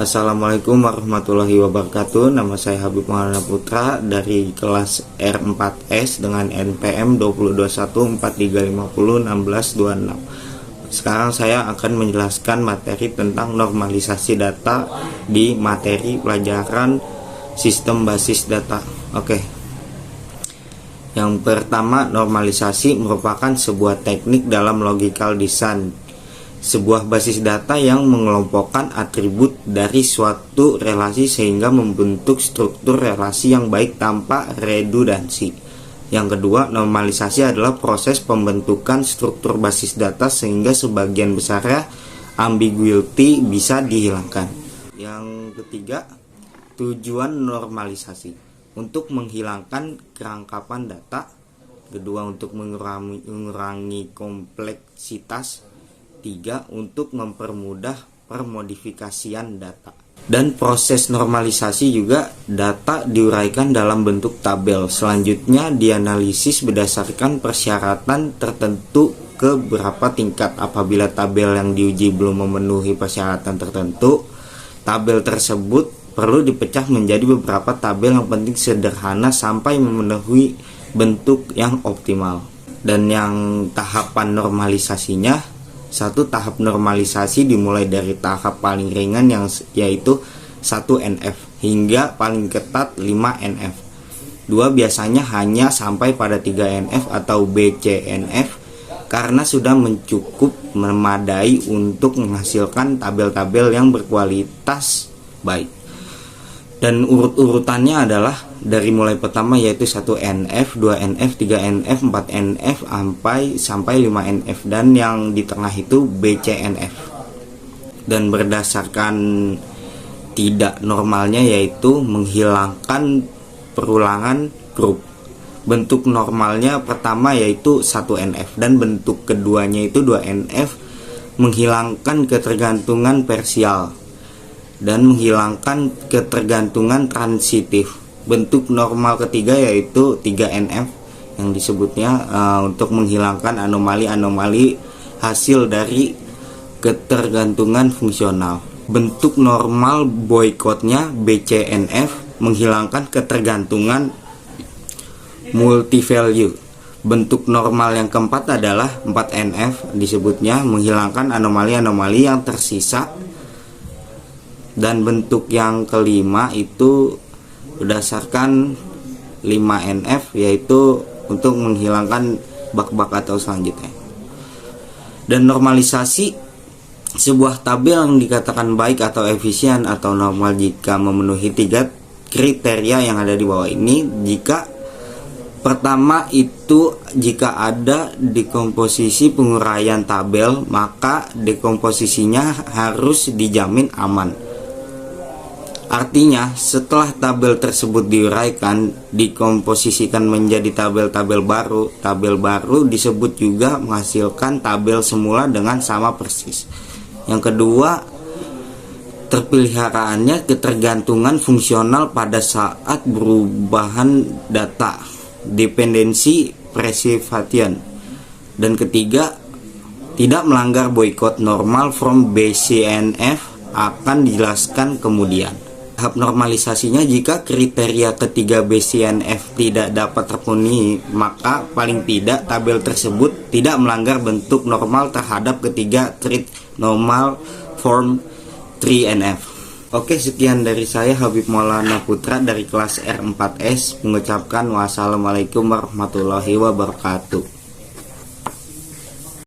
Assalamualaikum warahmatullahi wabarakatuh. Nama saya Habib Maulana Putra dari kelas R4S dengan NPM 202143501626. Sekarang saya akan menjelaskan materi tentang normalisasi data di materi pelajaran sistem basis data. Oke. Yang pertama, normalisasi merupakan sebuah teknik dalam logical design, sebuah basis data yang mengelompokkan atribut dari suatu relasi sehingga membentuk struktur relasi yang baik tanpa redundansi. Yang kedua, normalisasi adalah proses pembentukan struktur basis data sehingga sebagian besar ambiguity bisa dihilangkan. Yang ketiga, tujuan normalisasi untuk menghilangkan kerangkapan data. Kedua, untuk mengurangi kompleksitas. 3. Untuk mempermudah permodifikasian data. Dan proses normalisasi juga data diuraikan dalam bentuk tabel. Selanjutnya dianalisis berdasarkan persyaratan tertentu ke beberapa tingkat. Apabila tabel yang diuji belum memenuhi persyaratan tertentu, tabel tersebut perlu dipecah menjadi beberapa tabel yang penting sederhana sampai memenuhi bentuk yang optimal. Dan yang tahapan normalisasinya, satu, tahap normalisasi dimulai dari tahap paling ringan yaitu 1 NF hingga paling ketat 5 NF. 2, biasanya hanya sampai pada 3 NF atau BCNF karena sudah memadai untuk menghasilkan tabel-tabel yang berkualitas baik. Dan urut-urutannya adalah dari mulai pertama yaitu 1 NF, 2 NF, 3 NF, 4 NF sampai 5 NF, dan yang di tengah itu BCNF. Dan berdasarkan tidak normalnya yaitu menghilangkan perulangan grup. Bentuk normalnya pertama yaitu 1 NF dan bentuk keduanya itu 2 NF, menghilangkan ketergantungan parsial dan menghilangkan ketergantungan transitif. Bentuk normal ketiga yaitu 3 NF yang disebutnya untuk menghilangkan anomali-anomali hasil dari ketergantungan fungsional. Bentuk normal boykotnya BCNF, menghilangkan ketergantungan multivalue. Bentuk normal yang keempat adalah 4 NF, disebutnya menghilangkan anomali-anomali yang tersisa. Dan bentuk yang kelima itu berdasarkan 5 NF yaitu untuk menghilangkan bak-bak atau selanjutnya. Dan normalisasi sebuah tabel yang dikatakan baik atau efisien atau normal jika memenuhi 3 kriteria yang ada di bawah ini. Pertama itu jika ada dekomposisi penguraian tabel, maka dekomposisinya harus dijamin aman. Artinya, setelah tabel tersebut diuraikan, dikomposisikan menjadi tabel-tabel baru. Tabel baru disebut juga menghasilkan tabel semula dengan sama persis. Yang kedua, terpeliharaannya ketergantungan fungsional pada saat perubahan data, dependensi preservation. Dan ketiga, tidak melanggar boycott normal from BCNF akan dijelaskan kemudian. Tahap normalisasinya jika kriteria ketiga BCNF tidak dapat terpenuhi, maka paling tidak tabel tersebut tidak melanggar bentuk normal terhadap ketiga trait normal form 3NF. Oke, sekian dari saya Habib Maulana Putra dari kelas R4S mengucapkan wassalamualaikum warahmatullahi wabarakatuh.